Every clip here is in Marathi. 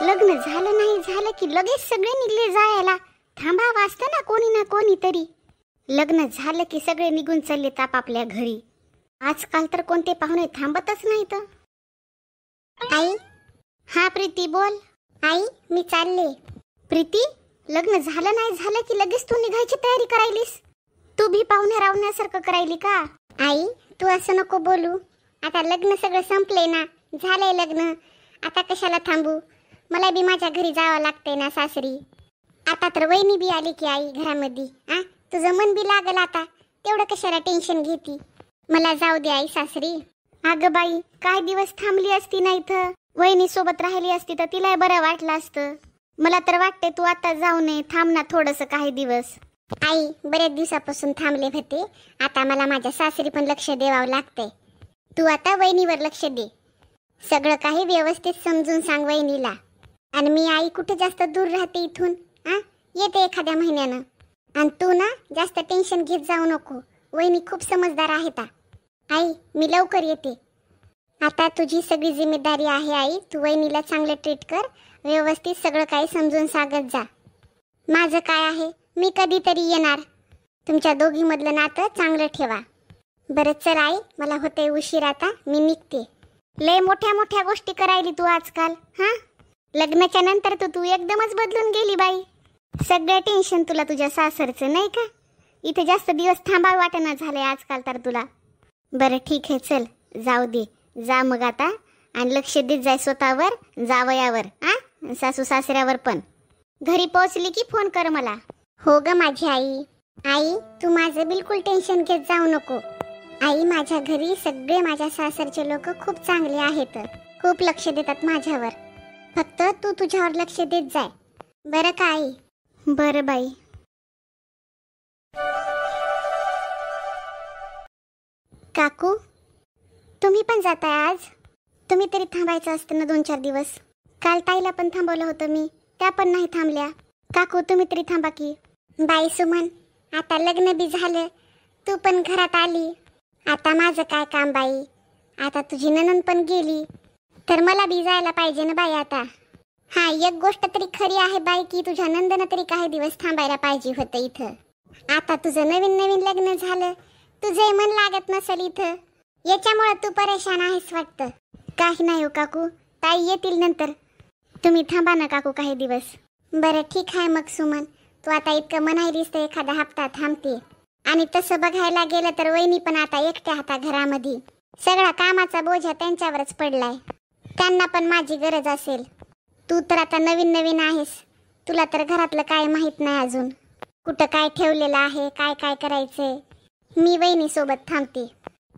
लग्न झालं नाही झालं की लगेच सगळे निघले जायला. थांबावं असतं ना कोणी ना कोणीतरी. लग्न झालं की सगळे निघून चालले आपापल्या घरी. आजकाल तर कोणते पाहुणे थांबतच नाहीत. आई. हा प्रीती बोल. आई मी चालले. प्रीती, लग्न झालं नाही झालं की लगेच तू निघायची तयारी करायलीस? तू भी पाहुण्या रावण्यासारखं करायली का? आई तू असं नको बोलू. आता लग्न सगळं संपले ना, झालंय लग्न. आता कशाला थांबू? मला बी माझ्या घरी जावं लागतंय ना सासरी. आता तर वहिनी बी आली की आई घरामध्ये. तुझं मन बी लागल आता. तेवढं कशाला टेन्शन घेती? मला जाऊ दे आई सासरी. अगं बाई, काय दिवस थांबली असती ना इथं, वहिनी सोबत राहिली असती तर तिला बरं वाटलं असतं. मला तर वाटते तू आता जाऊ नये, थांब ना थोडंसं काही दिवस. आई बरेच दिवसापासून थांबले होते. आता मला माझ्या सासरी पण लक्ष द्यावं लागतंय. तू आता वहिनीवर लक्ष दे. सगळं काही व्यवस्थित समजून सांग वहिनीला. आणि मी आई कुठे जास्त दूर राहते इथून. येते एखाद्या महिन्यानं. आणि तू ना जास्त टेन्शन घेत जाऊ नको. वहिनी खूप समजदार आहेत. आई मी लवकर येते. आता तुझी सगळी जिम्मेदारी आहे आई. तू वहिनीला चांगलं ट्रीट कर. व्यवस्थित सगळं काही समजून सांगत जा. माझं काय आहे, मी कधीतरी येणार. तुमच्या दोघीमधलं नातं चांगलं ठेवा. बरं चल आई, मला होते उशीर आता, मी निघते. लय मोठ्या मोठ्या गोष्टी करायली तू आजकाल. लग्नाच्या नंतर तू एकदमच बदलून गेली बाई. सगळं टेन्शन तुला तुझ्या सासरचं नाही का? इथे जास्त दिवस थांबावं वाटेना झालंय आजकाल तर तुला. बरं ठीक आहे चल, जाऊ दे. जा मग आता. आणि लक्ष देत जाय स्वतःवर, जावयावर, सासू सासऱ्यावर पण. घरी पोहोचली की फोन कर मला. हो ग माझी आई. आई तू माझं बिलकुल टेन्शन घेत जाऊ नको. आई माझ्या घरी सगळे माझ्या सासरचे लोक खूप चांगले आहेत. खूप लक्ष देतात माझ्यावर. फक्त तू तुझ्यावर लक्ष देत जाय, बरं का आई? बरं बाई. काकू तुम्ही पण जाताय आज? तुम्ही तरी थांबायचं असतं ना 2-4 दिवस. काल ताईला पण थांबवलं होतं मी, त्या पण नाही थांबल्या. काकू तुम्ही तरी थांबा की. बाई सुमन, आता लग्न बी झालं, तू पण घरात आली. आता माझं काय काम बाई? आता तुझी नणंद पण गेली, तर मला बी जायला पाहिजे ना बाई आता. एक गोष्ट तरी खरी आहे बाई की तुझ्या नंदनं तरी काही दिवस थांबायला पाहिजे होतं इथं. आता तुझं नवीन नवीन लग्न झालं, तुझे मन लागत नसेल इथं, याच्यामुळे तू परेशान आहेस वाटतं. काही नाही हो काकू, ताई येतील नंतर. तुम्ही थांबा ना काकू काही दिवस. बरं ठीक आहे मग सुमन, तू आता इतकं म्हणायलीस तर एखादा हप्ता थांबते. आणि तसं बघायला गेलं तर वहिनी पण आता एकट्या हाता घरामध्ये. सगळा कामाचा बोजा त्यांच्यावरच पडलाय. त्यांना पण माझी गरज असेल. तू तर आता नवीन नवीन आहेस, तुला तर घरातलं काय माहित नाही अजून. कुठं काय ठेवलेलं आहे, काय काय करायचंय. मी वहिनी सोबत थांबते.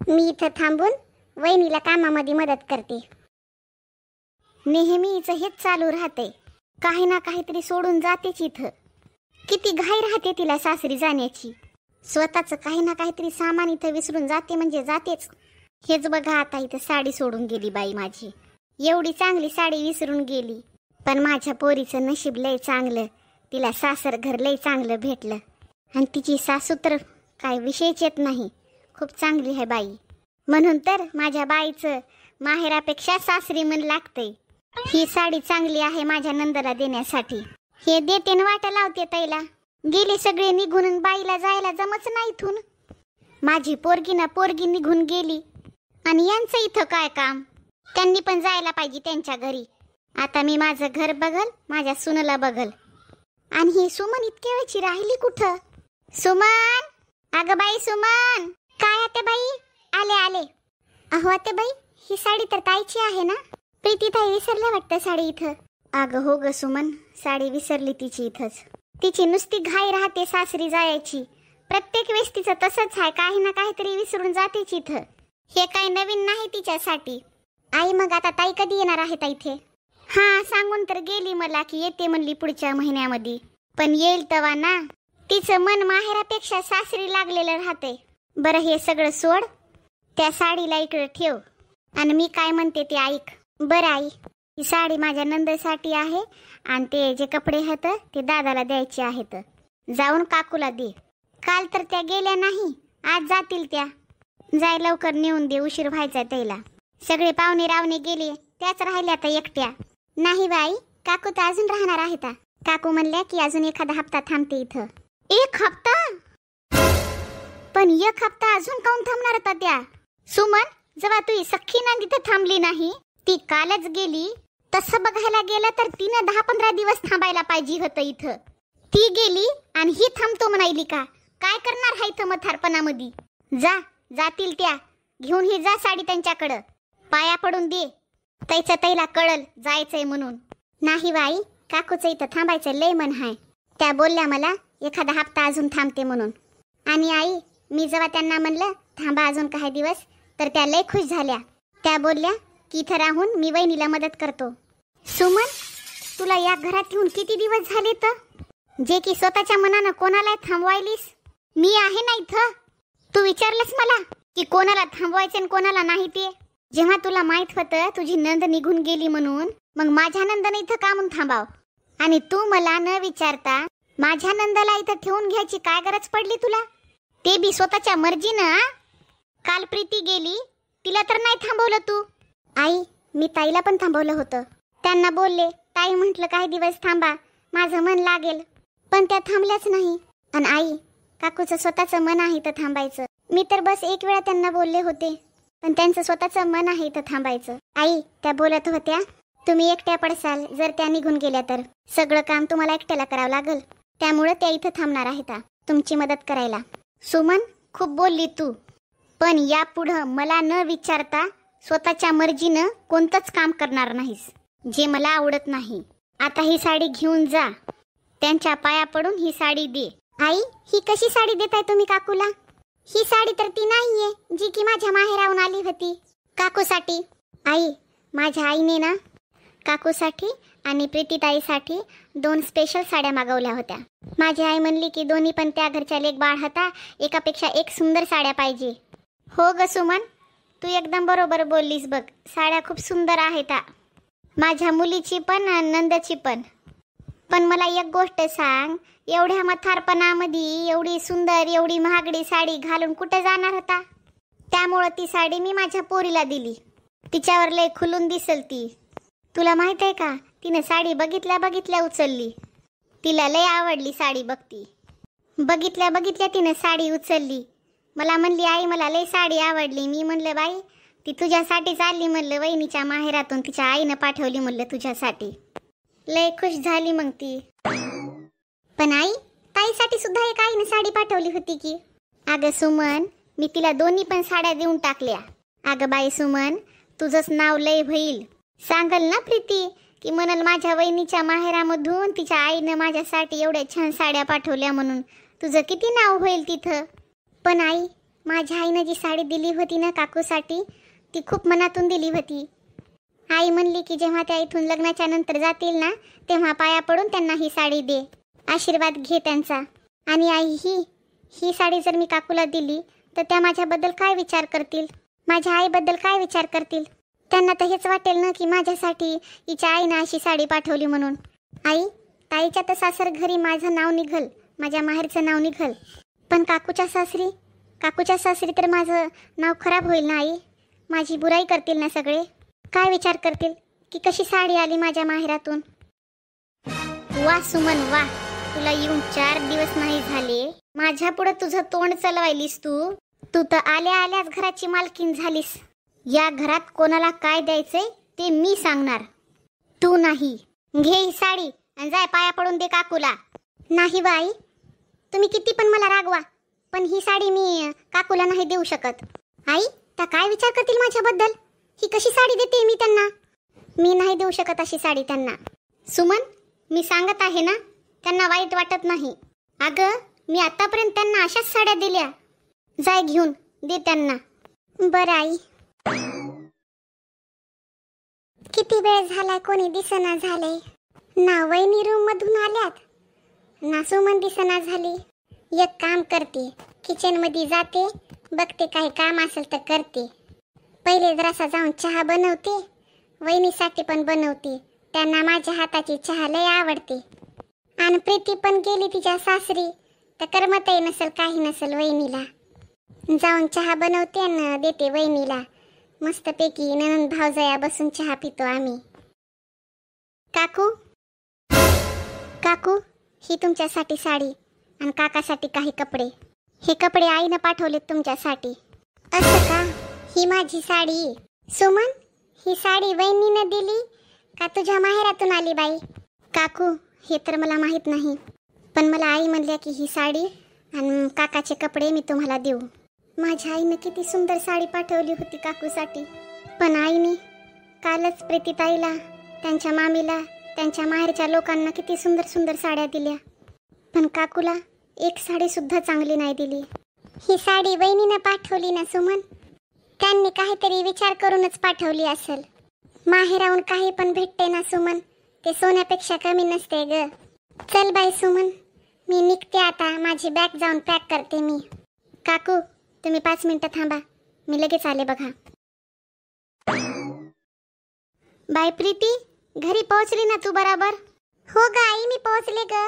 मी इथं थांबून वहिनीला कामामध्ये मदत करते. नेहमीच हेच चालू राहते, काही ना काहीतरी सोडून जातेच इथं. किती घाई राहते तिला सासरी जाण्याची. स्वतःच काही ना काहीतरी सामान इथं विसरून जाते म्हणजे जातेच. हेच बघा आता इथं साडी सोडून गेली बाई माझी. एवढी चांगली साडी विसरून गेली. पण माझ्या पोरीचं नशीब लय चांगलं, तिला सासर घर लय चांगलं भेटलं. आणि तिची सासू तर काय विषयच येत नाही, खूप चांगली आहे बाई. म्हणून तर माझ्या बाईचं माहेरापेक्षा सासरी मन लागतंय. ही साडी चांगली आहे माझ्या नंदला देण्यासाठी. हे देते न वाटा लावते ताईला. गेले सगळे निघून, बाईला जायला जमच नाही इथून. माझी पोरगी ना पोरगी निघून गेली, आणि यांचं इथं काय काम? त्यांनी पण जायला पाहिजे त्यांच्या घरी. आता मी माझं घर बघल, माझ्या सुनला बघल. आणि ही सुमन इतक्या वेळची राहिली कुठं? सुमन, अगं बाई सुमन. काय आते बाई? आले आले. अहो आते बाई, ही साडी तर ताईची आहे ना? प्रीती ताई विसरल्या वाटतं साडी इथं. अगं हो ग सुमन, साडी विसरली तिची इथंच. तिची नुसती घाई राहते सासरी जायची. प्रत्येक वेळेस तिचं तसंच आहे, काही ना काहीतरी विसरून जातेच इथं. हे काही नवीन नाही तिच्यासाठी. आई मग आता ताई कधी येणार आहे ताई इथे? सांगून तर गेली मला की येते म्हणली पुढच्या महिन्यामध्ये. पण येईल तवा ना. तिचं मन माहेरापेक्षा सासरी लागलेलं राहते. बरं हे सगळं सोड, त्या साडीला इकडे ठेव. आणि मी काय म्हणते ते ऐक. बरं आई, ही साडी माझ्या नंदेसाठी आहे, आणि ते जे कपडे आहेत ते दादाला द्यायचे आहेत. जाऊन काकूला दे. काल तर त्या गेल्या नाही, आज जातील त्या. जाय लवकर नेऊन दे, उशीर व्हायचा त्याला. सगळे पाहुणे रावणे गेले, त्याच राहिल्या आता एकट्या. नाही बाई, काकू तर अजून राहणार आहेत. काकू म्हणल्या की अजून एखादा हप्ता थांबते इथं. 1 हप्ता? पण 1 हप्ता अजून काऊन थांबणार होता त्या? सुमन, जेव्हा तू सख्खी नंद इथं थांबली नाही, ती कालच गेली, तसं बघायला गेलं तर तिनं 10-15 दिवस थांबायला पाहिजे होतं इथं. ती गेली आणि ही थांबतो म्हणायली का? काय करणार आहे इथं म्हातारपणामध्ये? जा, जातील त्या, घेऊन ही जा साडी त्यांच्याकडं, पाया पडून दे. त्याचं त्याला कळल जायचंय म्हणून. नाही बाई, काकूचं इथं थांबायचं लय मन आहे. त्या बोलल्या मला एखादा हप्ता अजून थांबते म्हणून. आणि आई, मी जेव्हा त्यांना म्हणलं थांबा अजून काही दिवस, तर त्या लय खुश झाल्या. त्या बोलल्या की इथं राहून मी वहिनीला मदत करतो. सुमन, तुला या घरात येऊन किती दिवस झाले तर, जे की स्वतःच्या मनानं कोणाला थांबवायलीस? मी आहे ना इथं. तू विचारलंस मला की कोणाला थांबवायचं आणि कोणाला नाही ते? जेव्हा तुला माहित होतं तुझी नंद निघून गेली म्हणून, मग माझ्या नंदाने इथं का म्हणून थांबाव? आणि तू मला न विचारता माझ्या नंदाला इथं ठेवून घ्यायची काय गरज पडली तुला? ते बी स्वतःच्या मर्जीनं. काल प्रीती गेली, तिला तर नाही थांबवलं तू. आई, मी ताईला पण थांबवलं होतं. त्यांना बोलले, ताई म्हटलं काही दिवस थांबा, माझं मन लागेल, पण त्या थांबल्याच नाही. आणि आई, काकूचं स्वतःचं मन आहे इथं थांबायचं. मी तर बस एक वेळा त्यांना बोलले होते, पण त्यांचं स्वतःचं मन आहे इथं थांबायचं. आई, त्या बोलत होत्या तुम्ही एकट्या पडसाल जर त्या निघून गेल्या तर, सगळं काम तुम्हाला एकट्याला करावं लागल, त्यामुळे त्या इथं थांबणार आहेत तुमची मदत करायला. सुमन, खूप बोलली तू, पण यापुढं मला न विचारता स्वतःच्या मर्जीनं कोणतंच काम करणार नाहीस, जे मला आवडत नाही. आता ही साडी घेऊन जा, त्यांच्या पाया पडून ही साडी दे. आई, ही कशी साडी देताय तुम्ही काकूला? ही साडी तर ती नाहीये जी की माझ्या माहेराहून आली होती काकूसाठी. आई, माझ्या आईने ना काकूसाठी आणि प्रीतीताईसाठी 2 स्पेशल साड्या मागवल्या होत्या. माझी आई म्हणली की दोन्ही पण त्या घरच्या लेक बाळ होता, एकापेक्षा एक सुंदर साड्या पाहिजे. हो ग सुमन, तू एकदम बरोबर बोललीस बघ, साड्या खूप सुंदर आहेत माझ्या मुलीची पण नंदची पण. पण मला एक गोष्ट सांग, एवढ्या म्हातारपणामध्ये एवढी सुंदर एवढी महागडी साडी घालून कुठे जाणार होता? त्यामुळे ती साडी मी माझ्या पोरीला दिली, तिच्यावर लय खुलून दिसल ती. तुला माहित आहे का, तिने साडी बघितल्या बघितल्या उचलली, तिला लय आवडली साडी. बघती बघितल्या बघितल्या तिने साडी उचलली. मला म्हणली आई मला लय साडी आवडली. मी म्हणलं बाई ती तुझ्यासाठी चालली म्हणलं, वहिनीच्या माहेरातून तिच्या आईनं पाठवली म्हणलं तुझ्यासाठी. लय खुश झाली मग ती. पण आई, ताईसाठी सुद्धा एक आईनं साडी पाठवली होती की. अगं सुमन, मी तिला दोन्ही पण साड्या देऊन टाकल्या. अगं बाई सुमन, तुझंच नाव लय होईल. सांगल ना प्रीती की म्हणल माझ्या वहिनीच्या माहेरामधून तिच्या आईनं माझ्यासाठी एवढ्या छान साड्या पाठवल्या म्हणून, तुझं किती नाव होईल तिथं. पण आई, माझ्या आईनं जी साडी दिली होती ना काकूसाठी, ती खूप मनातून दिली होती. आई म्हणली की जेव्हा त्या इथून लग्नाच्या नंतर जातील ना, तेव्हा पाया पडून त्यांना ही साडी दे, आशीर्वाद घे त्यांचा. आणि आई, ही साडी जर मी काकूला दिली तर त्या माझ्याबद्दल काय विचार करतील, माझ्या आईबद्दल काय विचार करतील? त्यांना तर हेच वाटेल ना की माझ्यासाठी हिच्या आईनं अशी साडी पाठवली म्हणून. आई, ताईच्या तर सासर घरी माझं नाव निघल, माझ्या माहेरचं नाव निघल, पण काकूच्या सासरी तर माझं नाव खराब होईल ना आई. माझी बुराई करतील ना सगळे. काय विचार करतील की कशी साडी आली माझ्या माहेरातून. वा सुमन वा, तुला येऊन 4 दिवस नाही झाले, माझ्या पुढे तुझं तोंड चलवायलीस तू. तू तर आल्या आल्याच घराची मालकीण झालीस. या घरात कोणाला काय द्यायचंय ते मी सांगणार, तू नाही. घे ही साडी आणि जाय पाया पडून दे काकूला. नाही बाई, तुम्ही किती पण मला रागवा, पण ही साडी मी काकूला नाही देऊ शकत. आई, त्या काय विचार करतील माझ्याबद्दल? ही कशी साडी देते मी त्यांना? मी नाही देऊ शकत अशी साडी त्यांना. सुमन, मी सांगत आहे ना, त्यांना वाईट वाटत नाही. अगं, मी आतापर्यंत त्यांना अशाच साड्या दिल्या. जाय घेऊन दे त्यांना. बरं आई. किती वेळ झाला कोणी दिसना झाले ना. वहिनी रूम मधून आल्यात ना, सुमन दिसना झाली. एक काम करते, किचन मध्ये जाते, बघते काही काम असेल तर करते. पहिले जरासा जाऊन चहा बनवते, वहिनीसाठी पण बनवते. त्यांना माझ्या हाताची चहा लय आवडते. आणि प्रीती पण गेली तिच्या सासरी, तर करमतही नसेल काही नसेल वहिनीला. जाऊन चहा बनवते आणि देते वहिनीला. मस्तपैकी ननंद भावजया बसून चहा पितो आम्ही. काकू, काकू, ही तुमच्यासाठी साडी आणि काकासाठी काही कपडे. हे कपडे आईनं पाठवलेत तुमच्यासाठी. असं का? ही माझी साडी. सुमन, ही साडी वहिनीनं दिली का तुझ्या माहेरातून आली बाई? काकू, हे तर मला माहीत नाही, पण मला आई म्हणल्या की ही साडी आणि काकाचे कपडे मी तुम्हाला देऊ. माझ्या आईनं किती सुंदर साडी पाठवली होती काकूसाठी, पण आईने कालच प्रीतीताईला, त्यांच्या मामीला, त्यांच्या माहेरच्या लोकांना किती सुंदर सुंदर साड्या दिल्या, पण काकूला एक साडी सुद्धा चांगली नाही दिली. ही साडी वहिनीनं पाठवली ना सुमन, त्यांनी काहीतरी विचार करूनच पाठवली असेल. माहेराहून काही पण भेटते ना सुमन, ते सोन्यापेक्षा कमी नसते ग. चल बाई सुमन, मी निघते आता. माझी बॅग जाऊन पॅक करते मी. काकू, तुम्ही 5 मिनिटं थांबा, मी लगेच आले बघा. बाय प्रीती, घरी पोहोचली ना तू बराबर? हो ग आई, मी पोहोचले ग.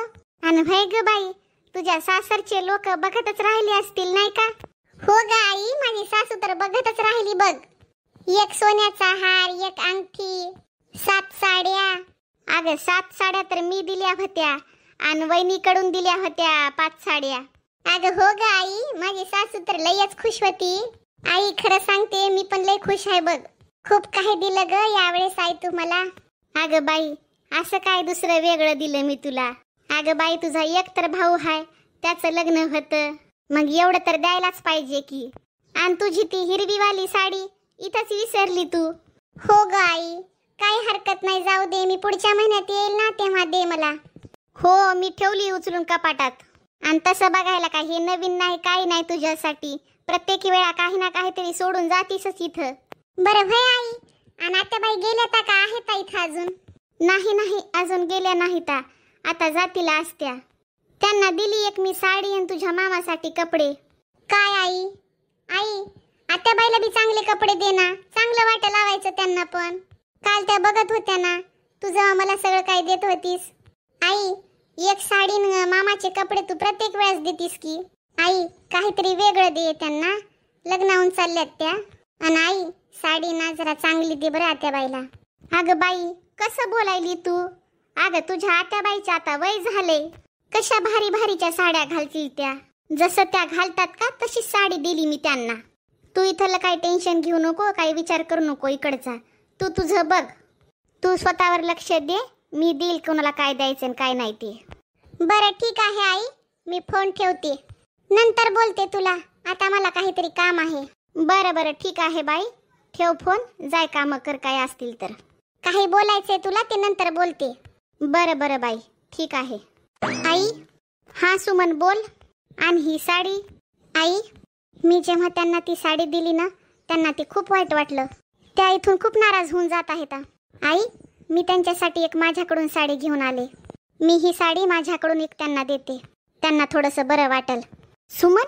आणि भाई ग बाई, तुझ्या सासरचे लोक बघतच राहिले असतील नाही का? हो ग आई, माझी सासू तर बघतच राहिली बघ. एक सोन्याचा हार, एक अंगठी, 7 साड्या. अगं 7 साड्या तर मी दिल्या होत्या आणि वहिनीकडून दिल्या होत्या 5 साड्या. अगं हो ग आई, माझी सासू तर लयच खुश होती. आई खरं सांगते, मी पण लय खुश आहे बघ. खूप काही दिलं ग यावेळेस आई तू मला. अगं बाई, असं काय दुसरं वेगळं दिलं मी तुला? अगं बाई, तुझा एक तर भाऊ आहे, त्याचं लग्न होतं, मग एवढं तर द्यायलाच पाहिजे की. आणि तुझी ती हिरवीवाली साडी इथंच विसरली तू. हो ग आई, काही हरकत नाही, जाऊ दे, मी पुढच्या महिन्यात येईल ना तेव्हा दे मला. हो, मी ठेवली उचलून कपाटात. आणि तसं बघायला काय हे नवीन नाही, काही नाही तुझ्यासाठी. प्रत्येक वेळा काही ना काहीतरी सोडून जातीसच इथं. बरं भय आई, आणि आत्याबाई गेल्या का आहेत इथं अजून? नाही नाही, अजून गेल्या नाहीत, आता जातीला असत्या. त्यांना दिली एक मी साडी आणि तुझ्या मामासाठी कपडे. काय आई? आई, आत्याबाईला बी चांगले कपडे दे ना, चांगलं वाटं लावायचं त्यांना पण. काल त्या बघत होत्या ना, तुझं मला सगळं काय देत होतीस. आई, एक साडी न मामाचे कपडे तू प्रत्येक वेळेस देतीस की. आई, काहीतरी वेगळं दे त्यांना, लग्नाहून चालल्यात त्या. आणि आई, साडी ना जरा चांगली दे बरं आत्याबाईला. अगं बाई, कसं बोलायली तू? अगं तुझ्या आत्याबाईच्या आता वय झाले, कशा भारी भारीच्या साड्या घालतील त्या. जसं त्या घालतात का तशी साडी दिली मी त्यांना. तू इथलं काही टेन्शन घेऊ नको, काही विचार करू नको इकडचा. तू तुझं बघ, तू स्वतःवर लक्ष दे. मी देईल कोणाला काय द्यायचं आणि काय नाही ते. बरं ठीक आहे आई, मी फोन ठेवते, नंतर बोलते तुला. आता मला काहीतरी काम आहे. बरं बरं ठीक आहे बाई, ठेव फोन, जाय काम कर, काय असतील तर. काही बोलायचंय तुला ते नंतर बोलते. बरं बरं बाई, ठीक आहे. आई, हा सुमन बोल. आणि ही साडी? आई, मी जेव्हा त्यांना ती साडी दिली ना, त्यांना ते खूप वाईट वाटलं. त्या इथून खूप नाराज होऊन जात आहेत. आई, मी त्यांच्यासाठी एक माझ्याकडून साडी घेऊन आले. मी ही साडी माझ्याकडून एक त्यांना देते, त्यांना थोडंसं बरं वाटेल. सुमन,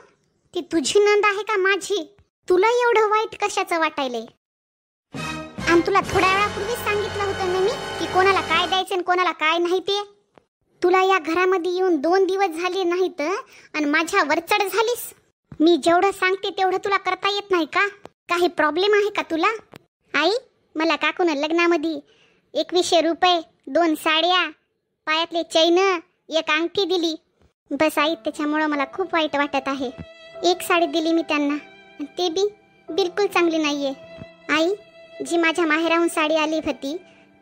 ती तुझी नंद आहे का माझी? तुला एवढं वाईट कशाचं वाटायलंय? आणि तुला थोड्या वेळापूर्वी सांगितलं होतं ना मी की कोणाला काय द्यायचं आणि कोणाला काय नाही ते. तुला या घरामध्ये येऊन 2 दिवस झाले नाहीत आणि माझ्या वरचढ झालीस. मी जेवढं सांगते तेवढं तुला करता येत नाही का? काही प्रॉब्लेम आहे का तुला? आई, मला काकून लग्नामध्ये 2100 रुपये, 2 साड्या, पायातले चैन, एक अंगठी दिली. बस आई, त्याच्यामुळं मला खूप वाईट वाटत आहे. एक साडी दिली मी त्यांना, ते बी बिलकुल चांगली नाहीये. आई, जी माझ्या माहेराहून साडी आली होती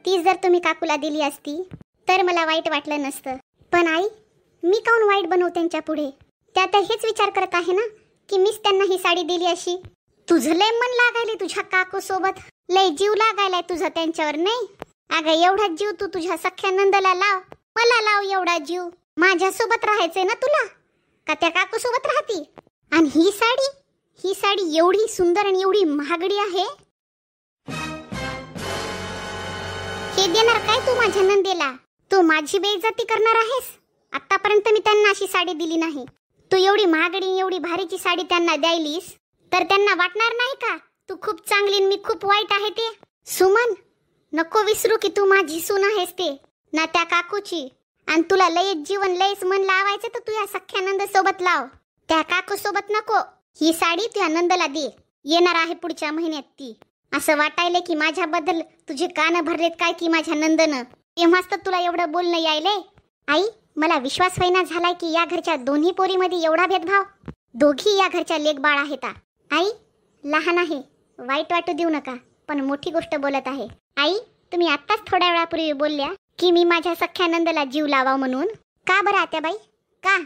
ती जर तुम्ही काकूला दिली असती तर मला वाईट वाटलं नसतं. पण आई, मी काऊन वाईट बनवू त्यांच्या पुढे? त्या तर हेच विचार करत आहे ना की मीच त्यांना ही साडी दिली अशी. तुझं लय मन लागायले तुझ्या काकू सोबत, लय जीव लागायलाय तुझा त्यांच्यावर नाही? अगं एवढा जीव तू तुझ्या सख्या नंदला लाव, मला लाव एवढा जीव. माझ्या सोबत राहायचंय ना तुला, का त्या काकू सोबत राहती? आणि ही साडी एवढी सुंदर आणि एवढी महागडी आहे. हे देणार काय तू माझ्या नंदेला? तू माझी बेइज्जती करणार आहेस? आतापर्यंत मी त्यांना अशी साडी दिली नाही. तू एवढी महागडी एवढी भारीची साडी त्यांना द्यायलीस तर त्यांना वाटणार नाही का तू खूप चांगली आणि मी खूप वाईट आहे ते? सुमन, नको विसरू की तू माझी सून आहेस ते ना त्या काकूची. आणि तुला लयच जीवन लयच मन लावायचं तर तू या सख्या नंद सोबत लाव, त्या काकू सोबत नको. ही साडी तुझ्या नंदला दे, येणार आहे पुढच्या महिन्यात ती. असं वाटायले की माझ्याबद्दल तुझे कान भरलेत काय की माझ्या नंदनं, तेव्हाच तर तुला एवढं बोलणं यायले. आई, मला विश्वास होईना झालाय की या घरच्या दोन्ही पोरीमध्ये एवढा भेदभाव. दोघी या घरच्या लेक बाळ आहेत. आई लहान आहे, वाईट वाटू देऊ नका, पण मोठी गोष्ट बोलत आहे. आई, तुम्ही आत्ताच थोड्या वेळापूर्वी बोलल्या की मी माझ्या सख्या नंदला जीव लावा म्हणून. का बरं आत्याबाई, का?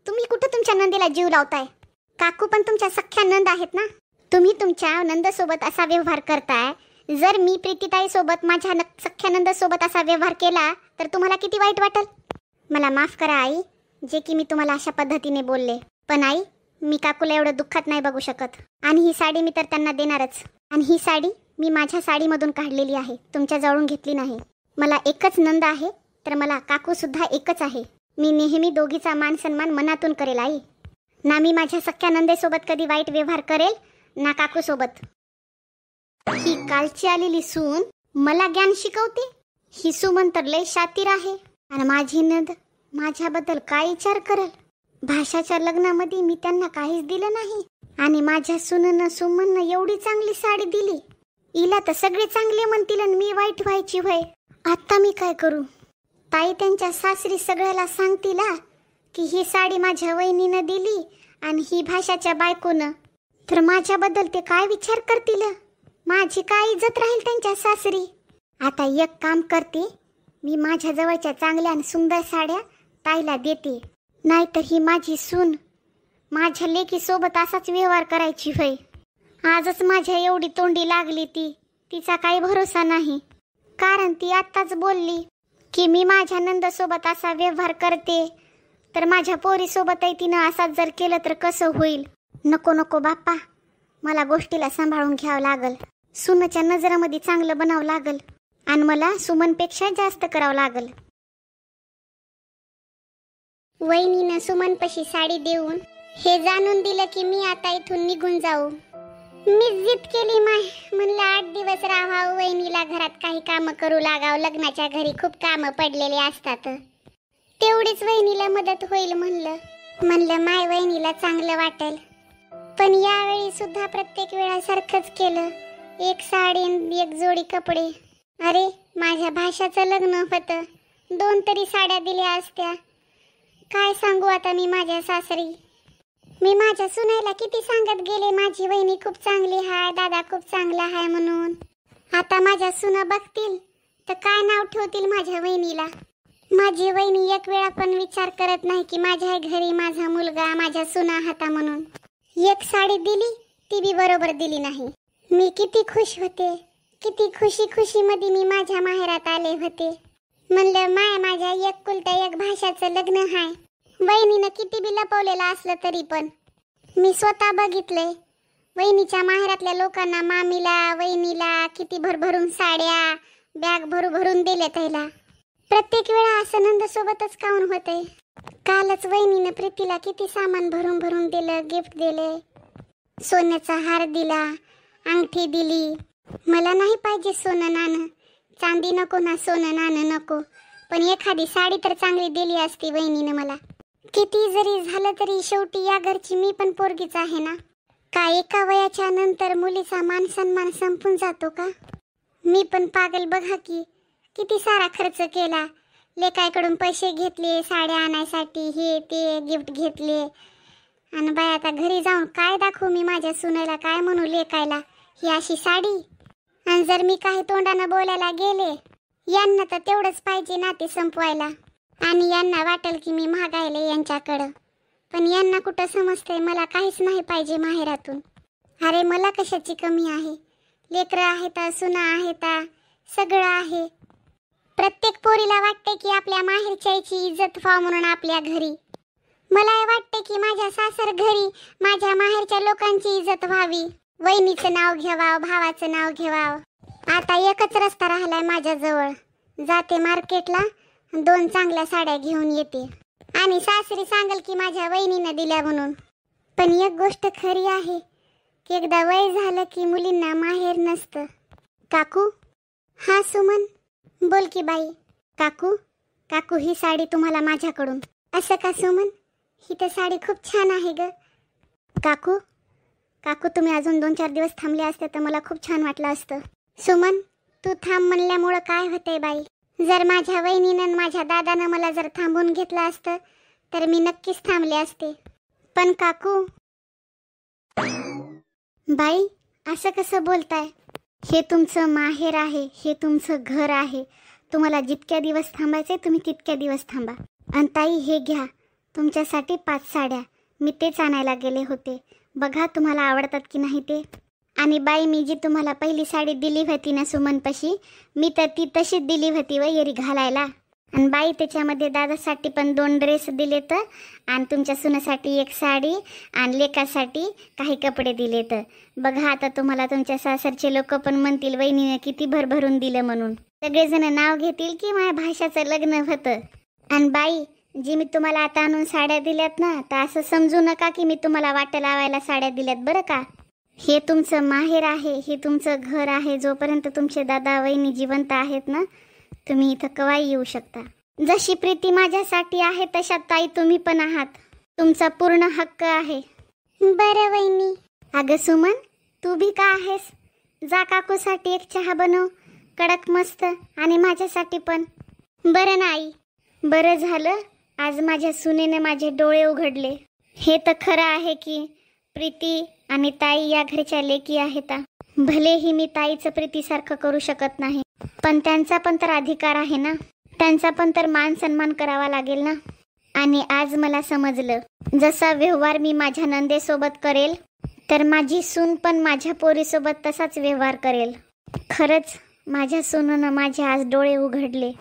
तुम्ही कुठं तुमच्या नंदीला जीव लावताय? काकू पण तुमच्या सख्या नंद आहेत ना. तुम्ही तुमच्या नंदसोबत असा व्यवहार करताय. जर मी प्रीतीताई सोबत माझ्या सख्या नंदसोबत असा व्यवहार केला तर तुम्हाला किती वाईट वाटेल. मला माफ करा आई, जे की मी तुम्हाला अशा पद्धतीने बोलले. पण आई, मी काकूला एवढं दुःखात नाही बघू शकत. आणि ही साडी मी तर त्यांना देणारच. आणि ही साडी मी माझ्या साडीमधून काढलेली आहे, तुमच्या जवळून घेतली नाही. मला एकच नंद आहे, तर मला काकू सुद्धा एकच आहे. मी नेहमी दोघीचा मान सन्मान मनातून करेल आई. ना मी माझ्या सख्या नंदेसोबत कधी वाईट व्यवहार करेल, ना काकू सोबत. ही कालची आलेली सून मला ज्ञान शिकवते. ही सुमन तर लय शातीर आहे. आणि माझी नंद माझ्याबद्दल काय विचार करेल. भाषाच्या लग्नामध्ये मी त्यांना काहीच दिलं नाही, आणि माझ्या सुननं सुमननं एवढी चांगली साडी दिली. हिला तर सगळे चांगले म्हणतील आणि मी वाईट व्हायची होय. आता मी काय करू? ताई त्यांच्या सासरी सगळ्याला सांगतील की ही साडी माझ्या वहिनीनं दिली आणि ही भाषाच्या बायकोनं. तर माझ्याबद्दल ते काय विचार करतील? माझी काय इज्जत राहील त्यांच्या सासरी. आता एक काम करते, मी माझ्या जवळच्या चांगल्या आणि सुंदर साड्या ताईला देते. नाहीतर ही माझी सून माझ्या लेकीसोबत असाच व्यवहार करायची होय. आजच माझ्या एवढी तोंडी लागली तिचा काही भरोसा नाही. कारण ती आत्ताच बोलली की मी माझ्या नंदसोबत असा व्यवहार करते, तर माझ्या पोरीसोबतही तिनं असाच जर केलं तर कसं होईल. नको नको बाप्पा, मला गोष्टीला सांभाळून घ्यावं लागल. सुनच्या नजरामध्ये चांगलं बनावं लागल आणि मला सुमनपेक्षा जास्त करावं लागल. वहिनीनं सुमनपाशी साडी देऊन हे जाणून दिलं की मी आता इथून निघून जाऊ. मी जिद केली म्हणलं 8 दिवस राहावं वहिनीला घरात, काही कामं करू लागावं. लग्नाच्या घरी खूप कामं पडलेले असतात, तेवढीच वहिनीला मदत होईल म्हणलं माय वहिनीला चांगलं वाटेल. पण यावेळी सुद्धा प्रत्येक वेळा सारखंच केलं. एक साडी एक जोडी कपडे. अरे माझ्या भाषाचं लग्न होतं, 2 तरी साड्या दिल्या असत्या. काय सांगू आता मी माझ्या सासरी. मी माझ्या सुनेला किती सांगत गेले माझी वहिनी खूप चांगली आहे, दादा खूप चांगला आहे म्हणून. आता माझ्या सुना बघतील तर काय नाव ठेवतील माझ्या वहिनीला. माझी वहिनी एक वेळा पण विचार करत नाही की माझ्या घरी माझा मुलगा माझ्या सुना होता म्हणून. एक साडी दिली ती बी बरोबर दिली नाही. मी किती खुश होते, किती खुशी मध्ये मी माझ्या माहेरात आले होते. म्हणलं माझ्या एकुलता एक भाषाचं लग्न आहे. वहिनीनं किती बी लपवलेलं असलं तरी पण मी स्वतः बघितलंय. वहिनीच्या माहेरातल्या लोकांना, मामीला, वहिनीला किती भरभरून साड्या, बॅग भरून दिले त्याला. प्रत्येक वेळा असं नंदसोबतच काऊन होतंय. कालच वहिनीनं प्रीतीला किती सामान भरून दिलं, गिफ्ट दिले, सोन्याचा हार दिला, अंगठी दिली. मला नाही पाहिजे सोनं नाणं, चांदी नको ना, सोनं नाणं नको, पण एखादी साडी तर चांगली दिली असती वहिनीनं मला. किती जरी झालं तरी शेवटी या घरची मी पण पोरगीच आहे ना. का एका वयाच्या नंतर मुलीचा मान सन्मान संपून जातो का? मी पण पागल बघा की किती सारा खर्च केला. लेकाकडून पैसे घेतले साड्या आणायसाठी, हे ते गिफ्ट घेतले. आणि बाय आता घरी जाऊन काय दाखवू मी माझ्या सुनेला, काय म्हणू लेकायला, ही अशी साडी. आणि जर मी काही तोंडानं बोलायला गेले, यांना तर तेवढंच पाहिजे नाते संपवायला. आणि यांना वाटेल की मी मागायले यांच्याकडं. पण यांना कुठं समजतंय मला काहीच नाही पाहिजे माहेरातून. अरे मला कशाची कमी आहे. लेकरं आहेत, सुना आहेत, सगळं आहे. प्रत्येक पोरीला वाटते की आपल्या माहेरच्याची इज्जत व्हावं म्हणून आपल्या घरी. मला वाटते की माझ्या सासर घरी माझ्या माहेरच्या लोकांची इज्जत व्हावी, वहिनीचं नाव घ्यावं, भावाचं नाव घ्यावं. आता एकच रस्ता राहिलाय माझ्याजवळ. जाते मार्केटला, 2 चांगल्या साड्या घेऊन येते आणि सासरी सांगेल की माझ्या वहिनीनं दिल्या म्हणून. पण एक गोष्ट खरी आहे की एकदा वय झालं की मुलींना माहेर नसतं. काकू, हा सुमन, बोल की बाई. काकू ही साडी तुम्हाला माझ्याकडून. असं का सुमन, ही तर साडी खूप छान आहे ग. काकू तुम्ही अजून 2-4 दिवस थांबले असते तर मला खूप छान वाटलं असतं. सुमन, तू थांब म्हणल्यामुळं काय होतंय बाई. जर माझ्या वहिनीनं आणि माझ्या दादानं मला जर थांबून घेतलं असतं तर मी नक्कीच थांबले असते. पण काकू. बाई, असं कसं बोलताय? हे तुमचं माहेर आहे, हे तुमचं घर आहे. तुम्हाला जितक्या दिवस थांबायचे तुम्ही तितक्या दिवस थांबा. आणि ताई, हे घ्या तुमच्यासाठी 5 साड्या. मी तेच आणायला गेले होते. बघा तुम्हाला आवडतात की नाही ते. आणि बाई, मी जी तुम्हाला पहिली साडी दिली होती ना सुमनपाशी, मी तर ती तशीच दिली होती वैरी घालायला. आणि बाई, त्याच्यामध्ये दादासाठी पण 2 ड्रेस दिलेत आणि तुमच्या सुनासाठी 1 साडी आणि लेकासाठी काही कपडे दिलेत. बघा आता तुम्हाला तुमच्या सासरचे लोक पण म्हणतील वहिनीने किती भरभरून दिलं म्हणून. सगळेजण नाव घेतील की माझ्या भाषाचं लग्न होतं. आणि बाई, जी मी तुम्हाला आता आणून साड्या दिल्यात ना, तर असं समजू नका की मी तुम्हाला वाट लावायला साड्या दिल्यात बरं का. हे तुमचं माहेर आहे, हे तुमचं घर आहे. जोपर्यंत तुमचे दादा वहिनी जिवंत आहेत ना, तुम्ही इथं केव्हाही येऊ शकता. जशी प्रीती माझ्यासाठी आहे तशा ताई तुम्ही पण आहात. तुमचा पूर्ण हक्क आहे. बरं वहिनी. अगं सुमन, तू भी का आहेस? जा काकूसाठी 1 चहा बनव कडक मस्त, आणि माझ्यासाठी पण. बरं ना आई. बरं झालं आज माझ्या सुनेने माझे डोळे उघडले. हे तर खरं आहे की प्रीती आणि ताई या घरच्या लेकी आहेत. भलेही मी ताईचं प्रीतीसारखं करू शकत नाही, पण त्यांचा पण तर अधिकार आहे ना. त्यांचा पण तर मान सन्मान करावा लागेल ना. आणि आज मला समजलं, जसा व्यवहार मी माझ्या नंदेसोबत करेल तर माझी सून पण माझ्या पोरीसोबत तसाच व्यवहार करेल. खरंच माझ्या सूननं माझे आज डोळे उघडले.